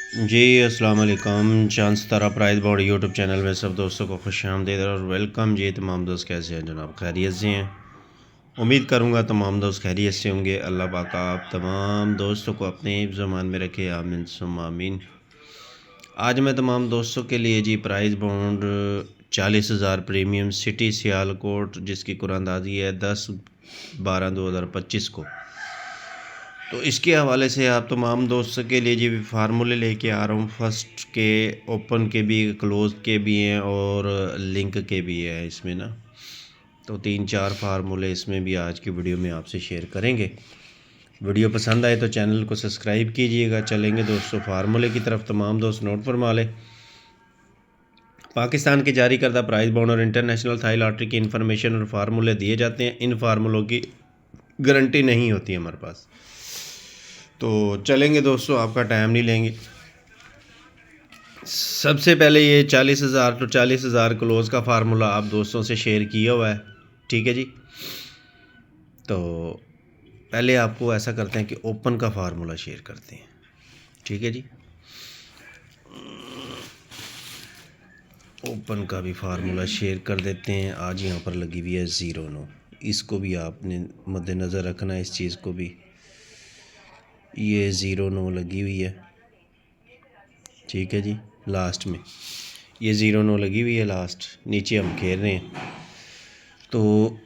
जी अस्सलाम वालेकुम। चांद तारा प्राइज बॉडी यूट्यूब चैनल में सब दोस्तों को खुश आमदीद और वेलकम। जी तमाम दोस्त कैसे हैं जनाब? खैरियत से हैं? उम्मीद करूँगा तमाम दोस्त खैरियत से होंगे। अल्लाह पाक आप तमाम दोस्तों को अपने ज़मान में रखे, आमीन सुम्मा आमीन। आज मैं तमाम दोस्तों के लिए जी prize bond 40,000 premium city Sialkot, जिसकी कुरानंदाजी है 10/12/2025 को। तो इसके हवाले से आप तमाम दोस्तों के लिए जी फार्मूले लेके आ रहा हूँ। फर्स्ट के, ओपन के भी, क्लोज के भी हैं और लिंक के भी हैं इसमें ना। तो 3-4 फार्मूले इसमें भी आज की वीडियो में आपसे शेयर करेंगे। वीडियो पसंद आए तो चैनल को सब्सक्राइब कीजिएगा। चलेंगे दोस्तों फार्मूले की तरफ। तमाम दोस्त नोट फरमा लें। पाकिस्तान के जारी करदा प्राइस बॉन्ड और इंटरनेशनल थाई लॉटरी की इन्फॉर्मेशन और फार्मूले दिए जाते हैं। इन फार्मूलों की गारंटी नहीं होती हमारे पास। तो चलेंगे दोस्तों, आपका टाइम नहीं लेंगे। सबसे पहले ये 40,000 तो 40,000 क्लोज का फार्मूला आप दोस्तों से शेयर किया हुआ है, ठीक है जी। तो पहले आपको ऐसा करते हैं कि ओपन का फार्मूला शेयर करते हैं, ठीक है जी। ओपन का भी फार्मूला शेयर कर देते हैं। आज यहाँ पर लगी हुई है 09, इसको भी आपने मद्देनज़र रखना है। इस चीज़ को भी, ये 09 लगी हुई है, ठीक है जी। लास्ट में ये 09 लगी हुई है, लास्ट नीचे हम खेल रहे हैं। तो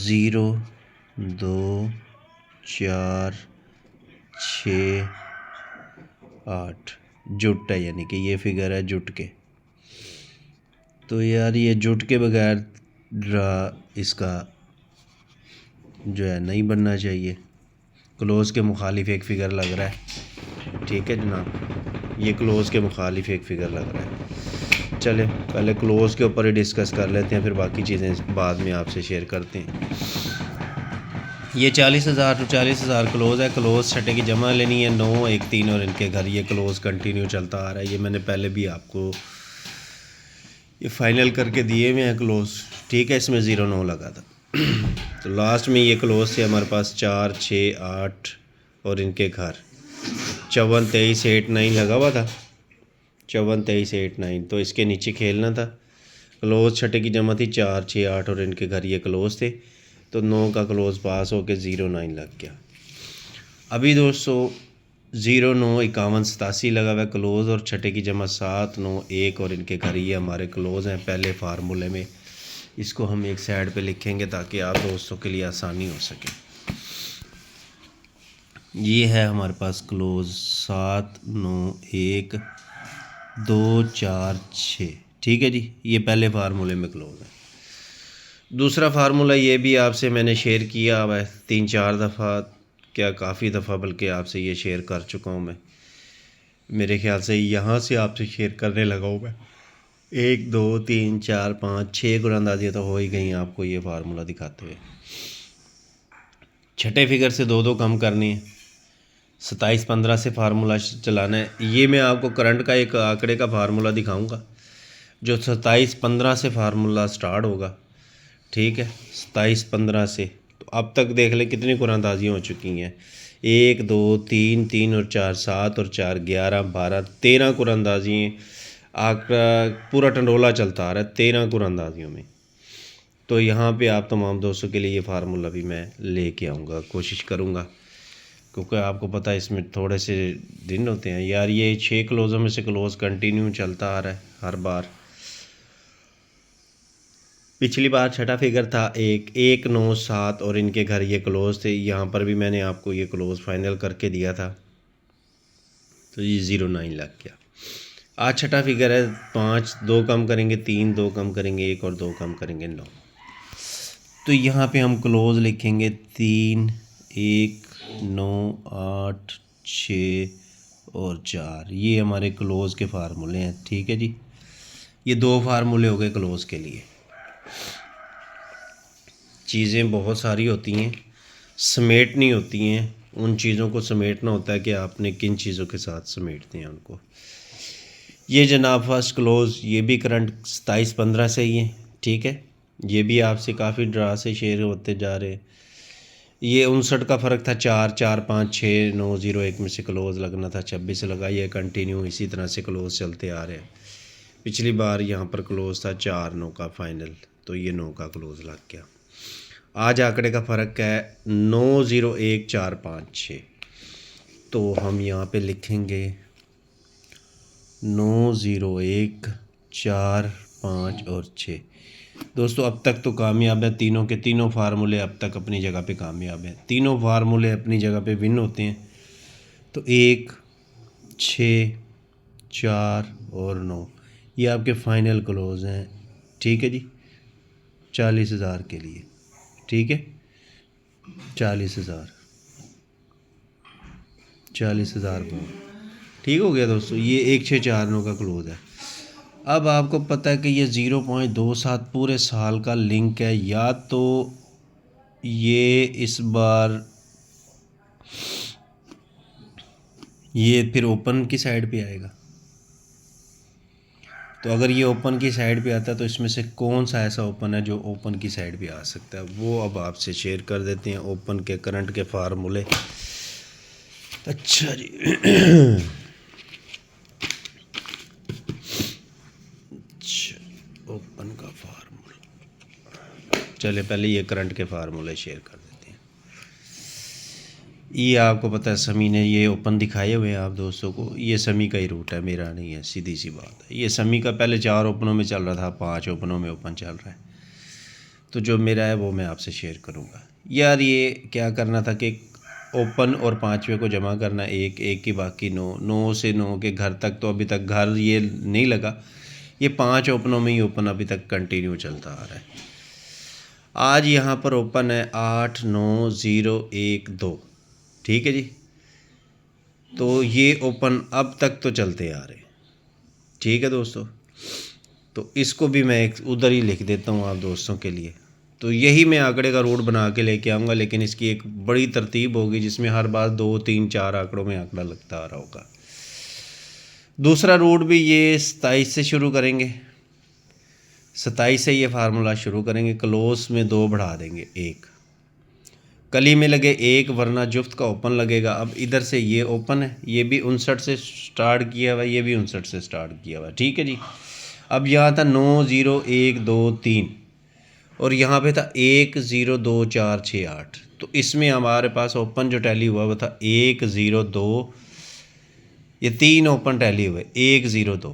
0, 2, 4, 6, 8 जुट है, यानी कि ये फिगर है जुट के। तो यार ये जुट के बगैर ड्रा इसका जो है नहीं बनना चाहिए। क्लोज़ के मुखालिफ एक फ़िगर लग रहा है, ठीक है जनाब। ये क्लोज़ के मुखालिफ एक फ़िगर लग रहा है। चले पहले क्लोज़ के ऊपर ही डिस्कस कर लेते हैं, फिर बाकी चीज़ें बाद में आपसे शेयर करते हैं। ये 40,000 तो 40,000 क्लोज़ है। क्लोज़ छठे की जमा लेनी है 9, 1, 3 और इनके घर। ये क्लोज़ कंटिन्यू चलता आ रहा है। ये मैंने पहले भी आपको ये फाइनल करके दिए हुए हैं क्लोज़, ठीक है। इसमें 09 लगा था। तो लास्ट में ये क्लोज़ थे हमारे पास 4, 6, 8 और इनके घर 54, 23, 8, 9 लगा हुआ था। 54, 23, 8, 9 तो इसके नीचे खेलना था। क्लोज़ छठे की जमा थी 4, 6, 8 और इनके घर ये क्लोज़ थे। तो 9 का क्लोज़ पास होकर 09 लग गया। अभी दोस्तों 09, 51, 87 लगा हुआ है क्लोज़, और छठे की जमा 7, 9, 1 और इनके घर ये हमारे क्लोज़ हैं पहले फार्मूले में। इसको हम एक साइड पे लिखेंगे ताकि आप दोस्तों के लिए आसानी हो सके। ये है हमारे पास क्लोज़ 7, 9, 1, 2, 4, 6, ठीक है जी। ये पहले फार्मूले में क्लोज़ है। दूसरा फार्मूला ये भी आपसे मैंने शेयर किया हुआ है 3-4 दफ़ा, क्या काफ़ी दफ़ा बल्कि आपसे ये शेयर कर चुका हूँ मैं। मेरे ख्याल से यहाँ से आपसे शेयर करने लगा हूँ मैं। 1, 2, 3, 4, 5, 6 कुरानंदाज़ियाँ तो हो ही गई आपको ये फार्मूला दिखाते हुए। छठे फिगर से 2-2 कम करनी है। 27, 15 से फार्मूला चलाना है। ये मैं आपको करंट का एक आंकड़े का फार्मूला दिखाऊंगा जो 27, 15 से फार्मूला स्टार्ट होगा, ठीक है। 27, 15 से तो अब तक देख लें कितनी कुरानंदाज़ियाँ हो चुकी हैं। 1, 2, 3, 3 और 4, 7 और 4, 11, 12, 13 कुरानंदाज़ियाँ। आंकड़ा पूरा टंडोला चलता आ रहा है 13 कुरानंदाज़ियों में। तो यहाँ पे आप तमाम दोस्तों के लिए ये फार्मूला भी मैं लेके आऊँगा, कोशिश करूँगा, क्योंकि आपको पता है इसमें थोड़े से दिन होते हैं यार। ये 6 क्लोज़ों में से क्लोज़ कंटिन्यू चलता आ रहा है हर बार। पिछली बार छठा फिगर था 1, 1, 9, 7 और इनके घर ये क्लोज़ थे। यहाँ पर भी मैंने आपको ये क्लोज़ फाइनल करके दिया था, तो ये 09 लग गया। आज छठा फिगर है 5, 2 कम करेंगे 3, 2 कम करेंगे 1 और 2 कम करेंगे 9। तो यहाँ पे हम क्लोज़ लिखेंगे 3, 1, 9, 8, 6 और 4। ये हमारे क्लोज़ के फार्मूले हैं, ठीक है जी। ये 2 फार्मूले हो गए क्लोज़ के लिए। चीज़ें बहुत सारी होती हैं, समेटनी होती हैं। उन चीज़ों को समेटना होता है कि आपने किन चीज़ों के साथ समेटते हैं उनको। ये जनाब फर्स्ट क्लोज़, ये भी करंट 27, 15 से ही है, ठीक है। ये भी आपसे काफ़ी ड्रा से शेयर होते जा रहे हैं। ये 59 का फ़र्क था, 4 4 5 6 9 0 1 में से क्लोज़ लगना था, 26 लगा। ये कंटिन्यू इसी तरह से क्लोज़ चलते आ रहे हैं। पिछली बार यहाँ पर क्लोज़ था 4 9 का फाइनल, तो ये 9 का क्लोज़ लग गया। आज आंकड़े का फ़र्क है 9 0 1 4 5 6, तो हम यहाँ पे लिखेंगे 9 0 1 4 5 और 6। दोस्तों अब तक तो कामयाब है, तीनों के तीनों फार्मूले अब तक अपनी जगह पे कामयाब हैं, तीनों फार्मूले अपनी जगह पे विन होते हैं। तो 1 6 4 और 9 ये आपके फाइनल क्लोज हैं। ठीक है जी, 40,000 के लिए। ठीक है, 40,000 ठीक हो गया दोस्तों। ये 1 6 4 9 का क्लोज है। अब आपको पता है कि ये 0.27 पूरे साल का लिंक है, या तो ये इस बार ये फिर ओपन की साइड पे आएगा। तो अगर ये ओपन की साइड पे आता है तो इसमें से कौन सा ऐसा ओपन है जो ओपन की साइड पे आ सकता है, वो अब आपसे शेयर कर देते हैं। ओपन के करंट के फार्मूले। अच्छा जी ओपन का फार्मूला, चले पहले ये करंट के फार्मूले शेयर कर देते हैं। ये आपको पता है समी ने ये ओपन दिखाए हुए हैं आप दोस्तों को, ये समी का ही रूट है, मेरा नहीं है, सीधी सी बात है। ये समी का पहले 4 ओपनों में चल रहा था, 5 ओपनों में ओपन चल रहा है। तो जो मेरा है वो मैं आपसे शेयर करूँगा। यार ये क्या करना था कि ओपन और 5वें को जमा करना, एक एक की बाकी 9 9 से 9 के घर तक, तो अभी तक घर ये नहीं लगा। ये 5 ओपनों में ही ओपन अभी तक कंटिन्यू चलता आ रहा है। आज यहाँ पर ओपन है 8 9 0 1 2। ठीक है जी, तो ये ओपन अब तक तो चलते आ रहे। ठीक है दोस्तों, तो इसको भी मैं एक उधर ही लिख देता हूँ आप दोस्तों के लिए। तो यही मैं आंकड़े का रूट बना के लेके आऊँगा, लेकिन इसकी एक बड़ी तरतीब होगी जिसमें हर बार 2 3 4 आंकड़ों में आंकड़ा लगता आ रहा होगा। दूसरा रूट भी ये 27 से शुरू करेंगे, 27 से ये फार्मूला शुरू करेंगे। क्लोज में 2 बढ़ा देंगे 1, कली में लगे 1, वरना जुफ्त का ओपन लगेगा। अब इधर से ये ओपन है, ये भी 59 से स्टार्ट किया हुआ है, ये भी 59 से स्टार्ट किया हुआ है। ठीक है जी, अब यहाँ था 9 0 1 2 3 और यहाँ पे था 1 0 2 4 6 8। तो इसमें हमारे पास ओपन जो टैली हुआ वो था 1 0 2, ये 3 ओपन टैली हुए 1 0 2,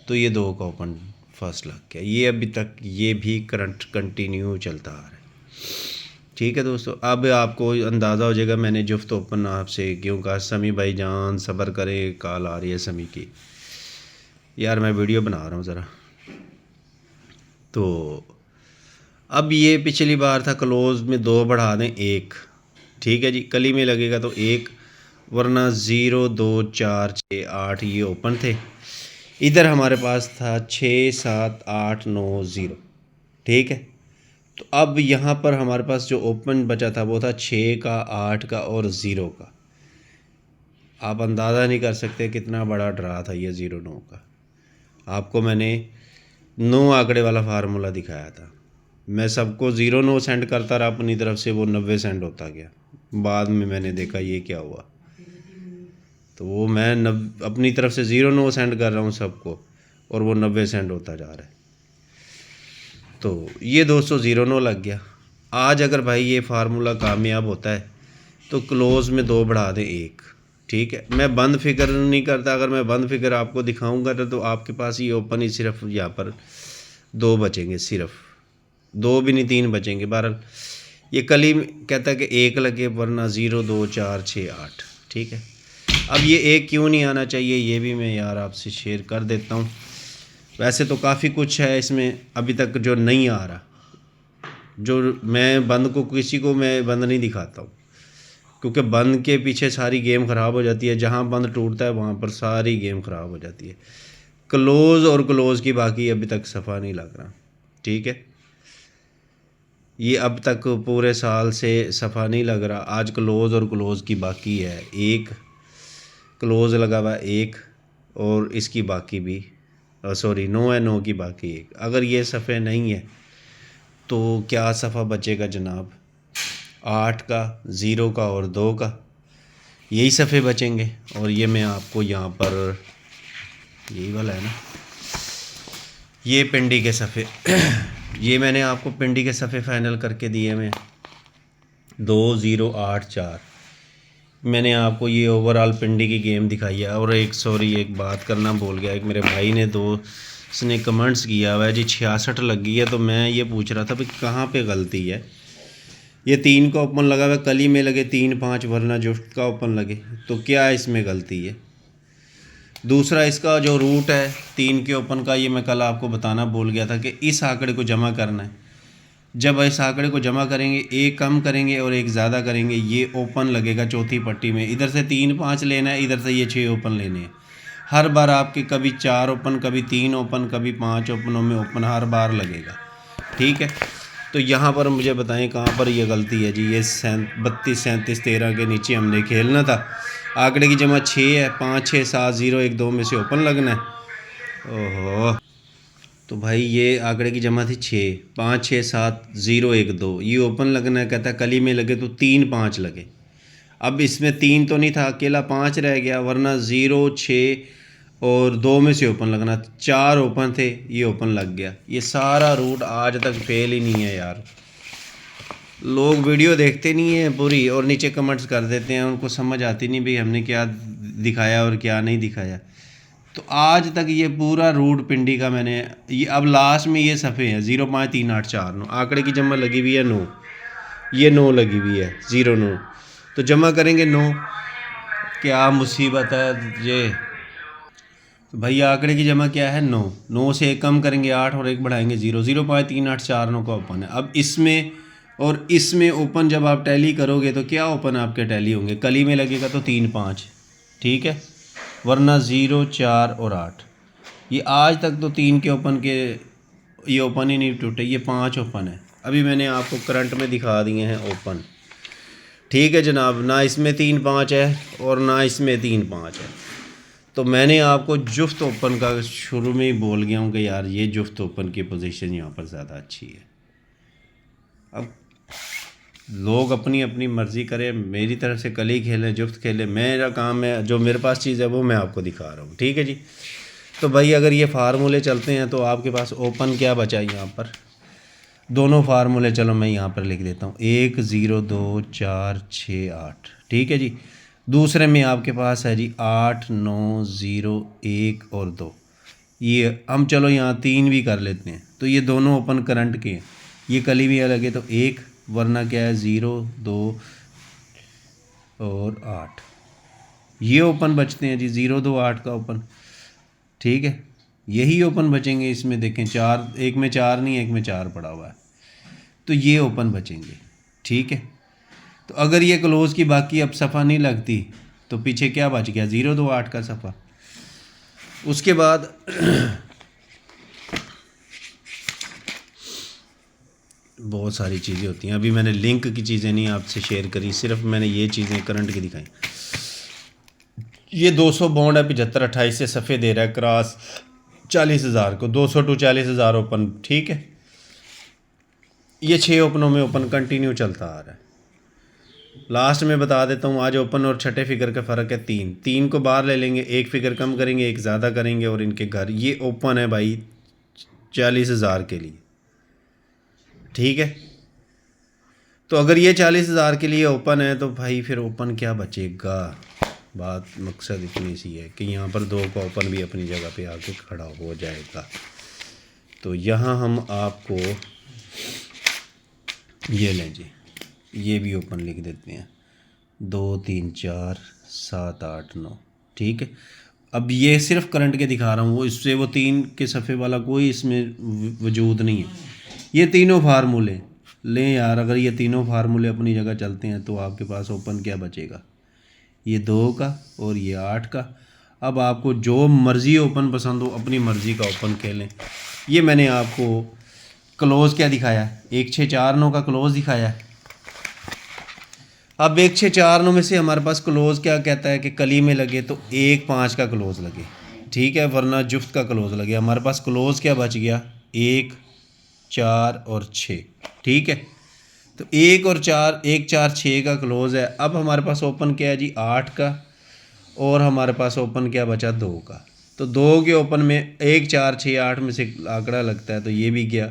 तो ये 2 का ओपन फर्स्ट लग गया। ये अभी तक ये भी करंट कंटिन्यू चलता आ रहा है। ठीक है दोस्तों, अब आपको अंदाज़ा हो जाएगा मैंने जुफ्त ओपन आपसे क्यों कहा। समी भाई जान सब्र करें, कॉल आ रही है समी की। यार मैं वीडियो बना रहा हूँ ज़रा। तो अब ये पिछली बार था क्लोज में 2 बढ़ा दें 1। ठीक है जी, कली में लगेगा तो 1, वरना 0 2 4 6 8 ये ओपन थे। इधर हमारे पास था 6 7 8 9 0। ठीक है, तो अब यहाँ पर हमारे पास जो ओपन बचा था वो था 6 का 8 का और 0 का। आप अंदाज़ा नहीं कर सकते कितना बड़ा ड्रा था ये 0 9 का। आपको मैंने 9 आंकड़े वाला फार्मूला दिखाया था, मैं सबको 0 9 सेंड करता रहा अपनी तरफ से, वो 90 सेंड होता गया। बाद में मैंने देखा ये क्या हुआ, तो वो मैं अपनी तरफ से 0 9 सेंड कर रहा हूँ सबको और वो 90 सेंड होता जा रहा है। तो ये दोस्तों 0 9 लग गया। आज अगर भाई ये फार्मूला कामयाब होता है तो क्लोज में 2 बढ़ा दें 1। ठीक है, मैं बंद फिगर नहीं करता, अगर मैं बंद फिगर आपको दिखाऊंगा तो आपके पास ये ओपन ही सिर्फ यहाँ पर 2 बचेंगे, सिर्फ 2 भी नहीं 3 बचेंगे। बहरहाल ये कली कहता है कि 1 लगे, वरना 0 2 4 6 8। ठीक है, अब ये 1 क्यों नहीं आना चाहिए ये भी मैं यार आपसे शेयर कर देता हूँ। वैसे तो काफ़ी कुछ है इसमें अभी तक जो नहीं आ रहा, जो मैं बंद को किसी को मैं बंद नहीं दिखाता हूँ, क्योंकि बंद के पीछे सारी गेम ख़राब हो जाती है। जहाँ बंद टूटता है वहाँ पर सारी गेम ख़राब हो जाती है। क्लोज़ और क्लोज़ की बाकी अभी तक सफ़ा नहीं लग रहा। ठीक है, ये अब तक पूरे साल से सफ़ा नहीं लग रहा। आज क्लोज़ और क्लोज़ की बाकी है, 1 क्लोज़ लगा हुआ 1 और इसकी बाकी भी सॉरी 9 है, 9 की बाकी 1। अगर ये सफ़े नहीं है तो क्या सफ़ा बचेगा जनाब। 8 का, 0 का और 2 का, यही सफ़े बचेंगे। और ये मैं आपको यहाँ पर, यही वाला है ना, ये पिंडी के सफ़े ये मैंने आपको पिंडी के सफ़े फाइनल करके दिए मैं 2 0 8 4। मैंने आपको ये ओवरऑल पिंडी की गेम दिखाई है। और एक एक बात करना भूल गया, एक मेरे भाई ने दोस्त ने कमेंट्स किया हुआ है जी 66 लगी है, तो मैं ये पूछ रहा था भाई कहाँ पे गलती है। ये 3 का ओपन लगा हुआ है, कली में लगे 3 5 वरना जुफ्ट का ओपन लगे, तो क्या इसमें गलती है। दूसरा इसका जो रूट है 3 के ओपन का, ये मैं कल आपको बताना भूल गया था कि इस आंकड़े को जमा करना है। जब इस आंकड़े को जमा करेंगे, एक कम करेंगे और एक ज़्यादा करेंगे, ये ओपन लगेगा चौथी पट्टी में। इधर से 3 5 लेना है, इधर से ये 6 ओपन लेने हैं। हर बार आपके कभी 4 ओपन, कभी 3 ओपन, कभी 5 ओपनों में ओपन हर बार लगेगा, ठीक है। तो यहाँ पर मुझे बताएं कहाँ पर ये गलती है जी। ये 32 37 13 के नीचे हमने खेलना था। आंकड़े की जमा 6 है, 5 6 7 0 1 2 में से ओपन लगना है। ओहो, तो भाई ये आंकड़े की जमा थी 6 5 6 7 0 1 2, ये ओपन लगना है। कहता है कली में लगे तो 3 5 लगे। अब इसमें 3 तो नहीं था, अकेला 5 रह गया, वरना 0 6 और 2 में से ओपन लगना। 4 ओपन थे, ये ओपन लग गया। ये सारा रूट आज तक फेल ही नहीं है यार। लोग वीडियो देखते नहीं है पूरी और नीचे कमेंट्स कर देते हैं, उनको समझ आती नहीं भाई हमने क्या दिखाया और क्या नहीं दिखाया। तो आज तक ये पूरा रूट पिंडी का मैंने, ये अब लास्ट में ये सफ़े हैं 0 5 3 8 4 9। आंकड़े की जमा लगी हुई है 9, ये 9 लगी हुई है 0 9, तो जमा करेंगे 9। क्या मुसीबत है ये। तो भाई आंकड़े की जमा क्या है 9, 9 से एक कम करेंगे 8 और एक बढ़ाएंगे 0, 0 5 3 8 4 9 का ओपन है। अब इसमें और इसमें ओपन जब आप टैली करोगे तो क्या ओपन आपके टैली होंगे। कली में लगेगा तो 3 5, ठीक है, वरना 0 4 और 8। ये आज तक तो 3 के ओपन के ये ओपन ही नहीं टूटे, ये 5 ओपन है। अभी मैंने आपको करंट में दिखा दिए हैं ओपन, ठीक है जनाब। ना इसमें 3 5 है और ना इसमें 3 5 है। तो मैंने आपको जुफ्त ओपन का शुरू में ही बोल गया हूँ कि यार ये जुफ्त ओपन की पोजीशन यहाँ पर ज़्यादा अच्छी है। अब लोग अपनी अपनी मर्ज़ी करें, मेरी तरफ से कली खेलें जुफ्त खेलें, मेरा काम है जो मेरे पास चीज़ है वो मैं आपको दिखा रहा हूँ, ठीक है जी। तो भाई अगर ये फार्मूले चलते हैं तो आपके पास ओपन क्या बचा यहाँ पर, दोनों फार्मूले चलो मैं यहाँ पर लिख देता हूँ 1 0 2 4 6 8, ठीक है जी। दूसरे में आपके पास है जी 8 9 0 1 और 2। ये हम चलो यहाँ 3 भी कर लेते हैं, तो ये दोनों ओपन करंट के हैं। ये कली भी अलग है तो 1, वरना क्या है 0 2 और 8, ये ओपन बचते हैं जी 0 2 8 का ओपन, ठीक है। यही ओपन बचेंगे इसमें, देखें 4, एक में 4 नहीं है, एक में 4 पड़ा हुआ है, तो ये ओपन बचेंगे, ठीक है। तो अगर ये क्लोज़ की बाकी अब सफ़ा नहीं लगती तो पीछे क्या बच गया 0 2 8 का सफ़ा। उसके बाद बहुत सारी चीज़ें होती हैं। अभी मैंने लिंक की चीज़ें नहीं आपसे शेयर करी, सिर्फ मैंने ये चीज़ें करंट की दिखाई। ये 200 बॉन्ड है 75 28 से सफ़े दे रहा है क्रॉस 40,000 को, 200 टू 40,000 ओपन, ठीक है। ये 6 ओपनों में ओपन कंटिन्यू चलता आ रहा है। लास्ट में बता देता हूँ, आज ओपन और छठे फिगर का फ़र्क है 3, 3 को बाहर ले लेंगे, एक फिगर कम करेंगे, एक ज़्यादा करेंगे और इनके घर ये ओपन है भाई 40,000 के लिए, ठीक है। तो अगर ये 40,000 के लिए ओपन है तो भाई फिर ओपन क्या बचेगा। बात मकसद इतनी सी है कि यहाँ पर 2 का ओपन भी अपनी जगह पे आके खड़ा हो जाएगा। तो यहाँ हम आपको ये लें जी, ये भी ओपन लिख देते हैं 2 3 4 7 8 9, ठीक है। अब ये सिर्फ करंट के दिखा रहा हूँ, वो इससे वो 3 के सफ़े वाला कोई इसमें वजूद नहीं है। ये तीनों फार्मूले लें यार, अगर ये तीनों फार्मूले अपनी जगह चलते हैं तो आपके पास ओपन क्या बचेगा, ये 2 का और ये 8 का। अब आपको जो मर्ज़ी ओपन पसंद हो अपनी मर्ज़ी का ओपन खेलें। ये मैंने आपको क्लोज़ क्या दिखाया, 1 6 4 9 का क्लोज़ दिखाया। अब 1 6 4 9 में से हमारे पास क्लोज़ क्या कहता है कि कली में लगे तो 1 5 का क्लोज़ लगे, ठीक है, वरना जुफ्त का क्लोज़ लगे। हमारे पास क्लोज़ क्या बच गया 1 4 और 6, ठीक है। तो 1 और 4, 1 4 6 का क्लोज़ है। अब हमारे पास ओपन क्या है जी 8 का, और हमारे पास ओपन क्या बचा 2 का। तो 2 के ओपन में 1 4 6 8 में से आंकड़ा लगता है, तो ये भी गया,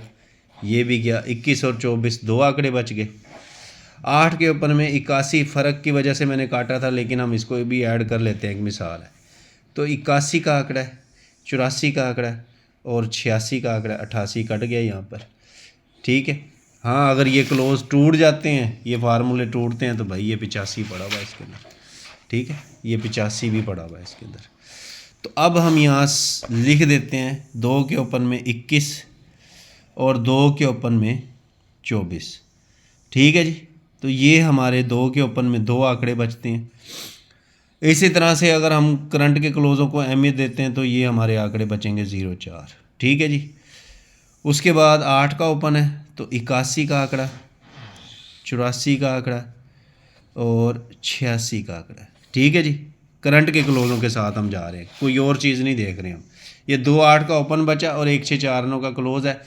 ये भी गया। 21 और 24 2 आंकड़े बच गए। 8 के ओपन में 81 फ़र्क की वजह से मैंने काटा था, लेकिन हम इसको भी ऐड कर लेते हैं, एक मिसाल है। तो 81 का आंकड़ा है, 84 का आंकड़ा है और 86 का आंकड़ा है। 88 कट गया यहाँ पर, ठीक है। हाँ, अगर ये क्लोज टूट जाते हैं, ये फार्मूले टूटते हैं, तो भाई ये 85 पड़ा हुआ है इसके अंदर, ठीक है। ये 85 भी पड़ा हुआ है इसके अंदर। तो अब हम यहाँ लिख देते हैं 2 के ओपन में 21 और 2 के ओपन में 24, ठीक है जी। तो ये हमारे 2 के ओपन में 2 आंकड़े बचते हैं। इसी तरह से अगर हम करंट के क्लोज़ों को अहमियत देते हैं, तो ये हमारे आंकड़े बचेंगे 0 4, ठीक है जी। उसके बाद 8 का ओपन है, तो 81 का आंकड़ा, 84 का आंकड़ा और 86 का आंकड़ा, ठीक है जी। करंट के क्लोज़ों के साथ हम जा रहे हैं, कोई और चीज़ नहीं देख रहे हम। ये 2 8 का ओपन बचा और 1 6 4 9 का क्लोज़ है।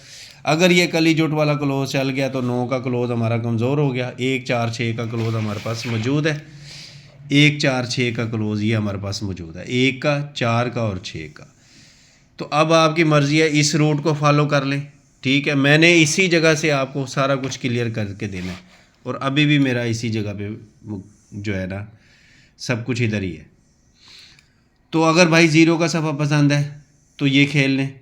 अगर ये कली जुट वाला क्लोज़ चल गया तो 9 का क्लोज़ हमारा कमज़ोर हो गया। 1 4 6 का क्लोज़ हमारे पास मौजूद है, 1 4 6 का क्लोज़ ये हमारे पास मौजूद है, 1 का, 4 का और 6 का। तो अब आपकी मर्ज़ी है, इस रूट को फॉलो कर लें, ठीक है। मैंने इसी जगह से आपको सारा कुछ क्लियर करके देना है, और अभी भी मेरा इसी जगह पे जो है ना सब कुछ इधर ही है। तो अगर भाई 0 का सफ़ा पसंद है तो ये खेल लें,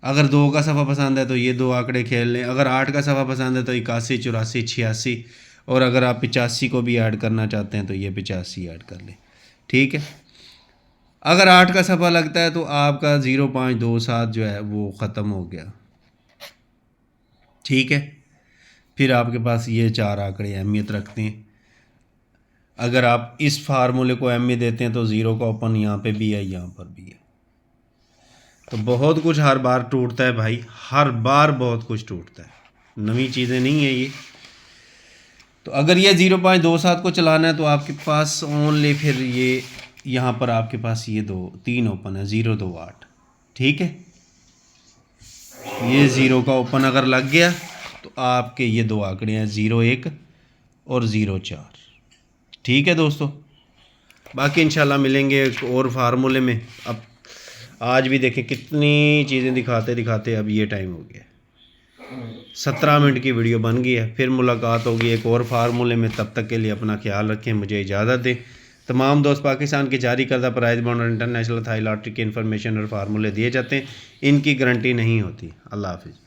अगर 2 का सफ़ा पसंद है तो ये 2 आंकड़े खेल लें, अगर 8 का सफ़ा पसंद है तो 81 84 86, और अगर आप 85 को भी ऐड करना चाहते हैं तो ये 85 ऐड कर लें, ठीक है। अगर 8 का सफ़ा लगता है तो आपका 0.27 जो है वो ख़त्म हो गया, ठीक है। फिर आपके पास ये 4 आंकड़े अहमियत रखते हैं। अगर आप इस फार्मूले को अहमियत देते हैं तो 0 का ओपन यहाँ पे भी है, यहाँ पर भी है। तो बहुत कुछ हर बार टूटता है भाई, हर बार बहुत कुछ टूटता है, नई चीज़ें नहीं है ये। तो अगर ये 0.27 को चलाना है तो आपके पास ओनली फिर ये यहाँ पर आपके पास ये 3 ओपन है, 0 2 8, ठीक है। ये 0 का ओपन अगर लग गया तो आपके ये 2 आंकड़े हैं, 0 1 और 0 4, ठीक है दोस्तों। बाकी इंशाल्लाह मिलेंगे एक और फार्मूले में। अब आज भी देखें कितनी चीज़ें दिखाते दिखाते अब ये टाइम हो गया, 17 मिनट की वीडियो बन गई है। फिर मुलाकात होगी एक और फार्मूले में, तब तक के लिए अपना ख्याल रखें, मुझे इजाज़त दें। तमाम दोस्त पाकिस्तान के जारी करदा प्राइज बॉन्ड और इंटरनेशनल थाई लॉटरी के इन्फॉर्मेशन और फार्मूले दिए जाते हैं, इनकी गारंटी नहीं होती। अल्लाह हाफिज़।